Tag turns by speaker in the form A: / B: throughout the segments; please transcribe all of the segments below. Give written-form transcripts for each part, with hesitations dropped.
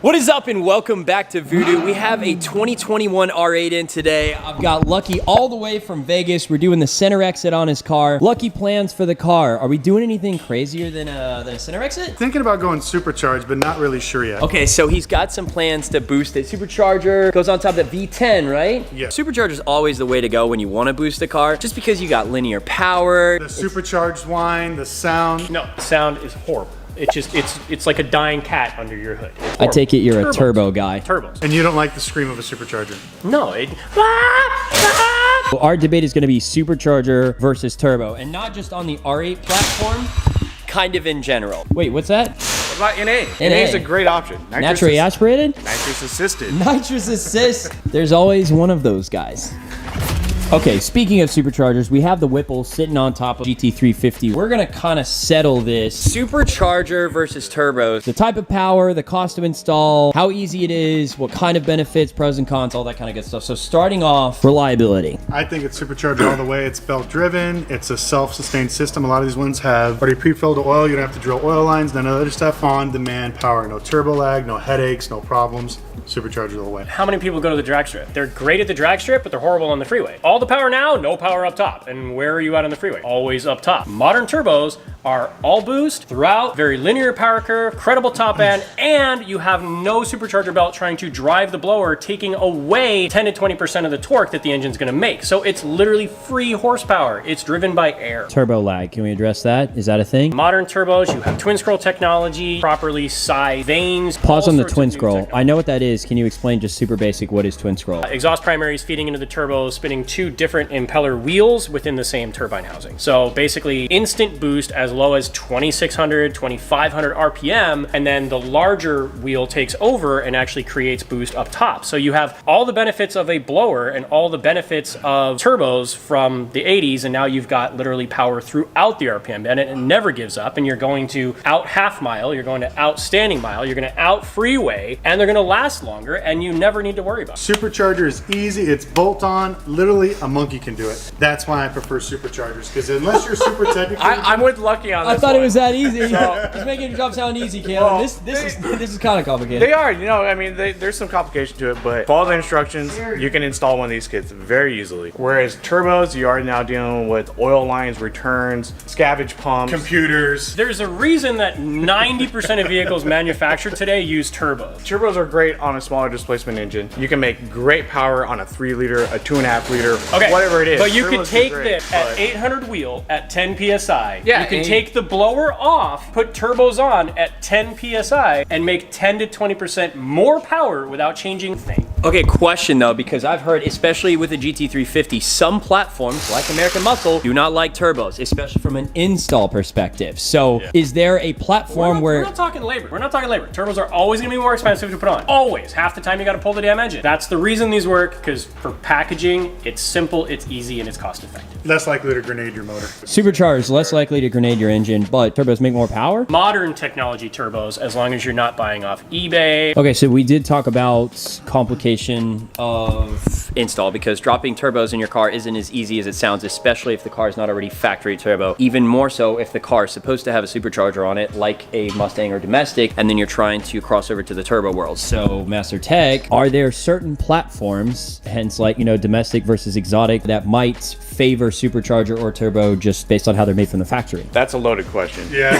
A: What is up and welcome back to Voodoo. We have a 2021 R8 in today. I've got Lucky all the way from Vegas. We're doing the center exit on his car. Lucky plans for the car. Are we doing anything crazier than a center exit?
B: Thinking about going supercharged, but not really sure yet.
A: Okay, so he's got some plans to boost it. Supercharger goes on top of the V10, right?
B: Yeah.
A: Supercharger is always the way to go when you want to boost a car, just because you got linear power.
B: The supercharged whine, the sound.
C: No, the sound is horrible. It's like a dying cat under your hood.
A: I take it you're a turbo guy.
C: Turbos.
B: And you don't like the scream of a supercharger.
C: No,
A: Our debate is going to be supercharger versus turbo, and not just on the R8 platform, kind of in general. Wait, what's that?
D: What about NA? NA is a great option.
A: Naturally aspirated?
D: Nitrous assisted.
A: Nitrous assist. There's always one of those guys. Okay, speaking of superchargers, we have the Whipple sitting on top of GT350. We're gonna kind of settle this. Supercharger versus turbos. The type of power, the cost to install, how easy it is, what kind of benefits, pros and cons, all that kind of good stuff. So starting off, reliability.
B: I think it's supercharged all the way. It's belt driven. It's a self-sustained system. A lot of these ones have already pre-filled oil. You don't have to drill oil lines, none of other stuff. On-demand power. No turbo lag, no headaches, no problems. Supercharged all the way.
C: How many people go to the drag strip? They're great at the drag strip, but they're horrible on the freeway. All the power now, no power up top. And where are you at on the freeway? Always up top. Modern turbos are all boost throughout, very linear power curve, credible top end, and you have no supercharger belt trying to drive the blower, taking away 10 to 20% of the torque that the engine's gonna make. So it's literally free horsepower. It's driven by air.
A: Turbo lag, can we address that? Is that a thing?
C: Modern turbos, you have twin scroll technology, properly sized vanes.
A: Pause on the twin scroll. I know what that is. Can you explain just super basic what is twin scroll?
C: Exhaust primaries feeding into the turbo, spinning two different impeller wheels within the same turbine housing. So basically instant boost as low as 2,600, 2,500 RPM, and then the larger wheel takes over and actually creates boost up top. So you have all the benefits of a blower and all the benefits of turbos from the 80s, and now you've got literally power throughout the RPM, and it never gives up, and you're going to out half mile, you're going to out standing mile, you're going to out freeway, and they're going to last longer, and you never need to worry about it.
B: Supercharger is easy. It's bolt on. Literally, a monkey can do it. That's why I prefer superchargers, because unless you're super technical,
D: I'm with Lucky on this.
A: I thought it was that easy. He's making your job sound easy, Caleb. This is kind of complicated.
D: They are, you know, I mean, there's some complication to it, but follow the instructions, you can install one of these kits very easily. Whereas turbos, you are now dealing with oil lines, returns, scavenge pumps,
B: computers.
C: There's a reason that 90% of vehicles manufactured today use turbos.
D: Turbos are great on a smaller displacement engine. You can make great power on a 3 liter, a 2.5 liter, whatever it is.
C: But you
D: Turbos
C: could take
D: are great,
C: this at 800 wheel at 10 PSI.
D: Yeah,
C: you can take the blower off, put turbos on at 10 PSI, and make 10 to 20% more power without changing things.
A: Okay, question though, because I've heard, especially with the GT350, some platforms, like American Muscle, do not like turbos, especially from an install perspective. So is there a platform
C: We're
A: where...
C: not talking labor. We're not talking labor. Turbos are always gonna be more expensive to put on. Always. Half the time you gotta pull the damn engine. That's the reason these work, because for packaging, it's simple, it's easy, and it's cost effective.
B: Less likely to grenade your motor.
A: Supercharged, less likely to grenade your engine, but turbos make more power?
C: Modern technology turbos, as long as you're not buying off eBay.
A: Okay, so we did talk about complication of install, because dropping turbos in your car isn't as easy as it sounds, especially if the car is not already factory turbo. Even more so if the car is supposed to have a supercharger on it, like a Mustang or domestic, and then you're trying to cross over to the turbo world. So, Master Tech, are there certain platforms, hence like, you know, domestic versus exotic, that might favor supercharger or turbo just based on how they're made from the factory?
D: That's a loaded question.
B: Yeah.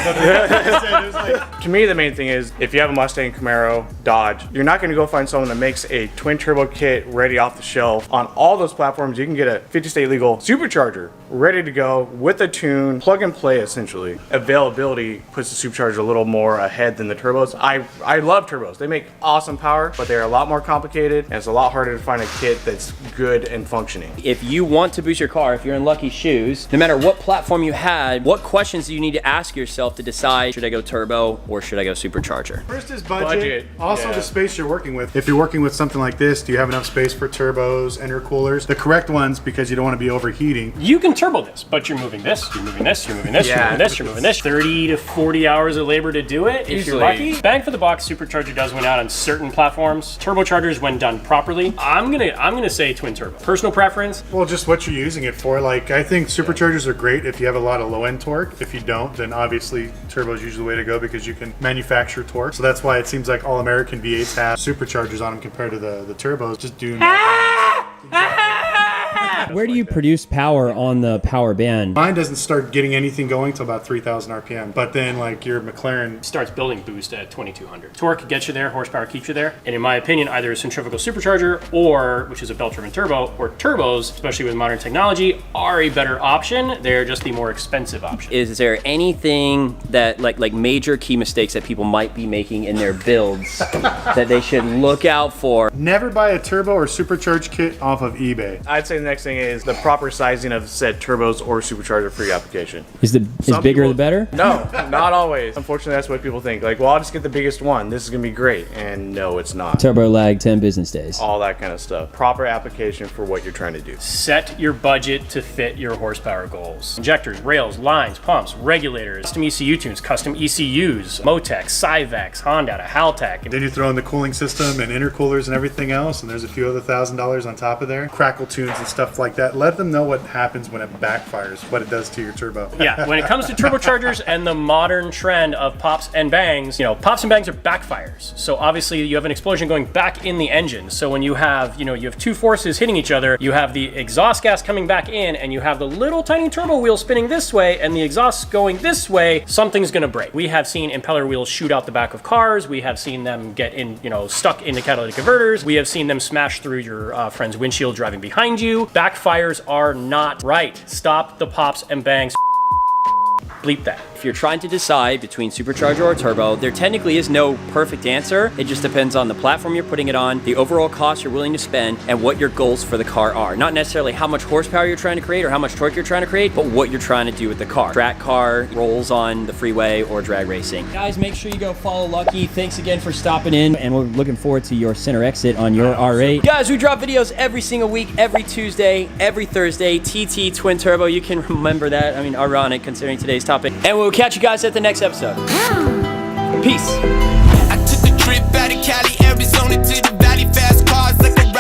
D: To me, the main thing is if you have a Mustang, Camaro, Dodge, you're not going to go find someone that makes a twin turbo kit ready off the shelf. On all those platforms, you can get a 50 state legal supercharger ready to go with a tune, plug and play essentially. Availability puts the supercharger a little more ahead than the turbos. I love turbos. They make awesome power, but they're a lot more complicated and it's a lot harder to find a kit that's good and functioning.
A: If you want to boost your car, if you're in Lucky's shoes, no matter what platform you had, what questions do you need to ask yourself to decide, should I go turbo or should I go supercharger?
B: First is budget. Also the space you're working with. If you're working with something like this, do you have enough space for turbos, intercoolers? The correct ones, because you don't want to be overheating.
C: You can turn turbo this, but you're moving this, you're moving this, you're moving this, you're
D: Yeah.
C: moving this, you're moving this. 30 to 40 hours of labor to do it if
D: Easily.
C: you're lucky. Bang for the buck, Supercharger does win out on certain platforms. Turbochargers, when done properly, I'm gonna say twin turbo. Personal preference.
B: Well, just what you're using it for. Like, I think superchargers are great if you have a lot of low end torque. If you don't, then obviously turbo is usually the way to go because you can manufacture torque. So that's why it seems like all American V8s have superchargers on them compared to the turbos. Just do
A: Where do you produce power on the power band?
B: Mine doesn't start getting anything going till about 3,000 RPM. But then, like your McLaren,
C: Starts building boost at 2200. Torque gets you there, horsepower keeps you there. And in my opinion, either a centrifugal supercharger or, which is a belt-driven turbo, or turbos, especially with modern technology, are a better option. They're just the more expensive option.
A: Is there anything that like major key mistakes that people might be making in their builds that they should look out for?
B: never buy a turbo or supercharged kit off of eBay.
D: I'd say the next thing is the proper sizing of said turbos or supercharger for your application.
A: Is
D: Some
A: bigger
D: people-
A: the better?
D: No, not always. Unfortunately, that's what people think. Like, well, I'll just get the biggest one. This is gonna be great. And no, it's not.
A: Turbo lag 10 business days.
D: All that kind of stuff. Proper application for what you're trying to do.
C: Set your budget to fit your horsepower goals. Injectors, rails, lines, pumps, regulators, custom ECU tunes, custom ECUs, Motec, Cyvex, Honda, Haltech.
B: Then you throw in the cooling system and intercoolers and everything else, and there's a few other $1,000 on top of there. Crackle tunes and stuff like that. Let them know what happens when it backfires, what it does to your turbo.
C: Yeah, when it comes to turbochargers and the modern trend of pops and bangs, you know, pops and bangs are backfires. So obviously you have an explosion going back in the engine. So when you have, you have two forces hitting each other, you have the exhaust gas coming back in and you have the little tiny turbo wheel spinning this way and the exhaust going this way, something's gonna break. We have seen impeller wheels shoot out the back of cars. We have seen them get in, stuck into catalytic converters. We have seen them smash through your friend's windshield driving behind you. Backfires are not right. Stop the pops and bangs. Bleep that.
A: If you're trying to decide between supercharger or turbo, there technically is no perfect answer. It just depends on the platform you're putting it on, the overall cost you're willing to spend, and what your goals for the car are. Not necessarily how much horsepower you're trying to create or how much torque you're trying to create, but what you're trying to do with the car. Track car, rolls on the freeway, or drag racing. Guys, make sure you go follow Lucky. Thanks again for stopping in, and we're looking forward to your center exit on your R8. Guys, we drop videos every single week, every Tuesday, every Thursday. TT Twin Turbo, you can remember that. I mean, ironic considering today's topic. And we'll catch you guys at the next episode. Peace.
E: I took a trip out of Cali, Arizona to the valley, fast cars like a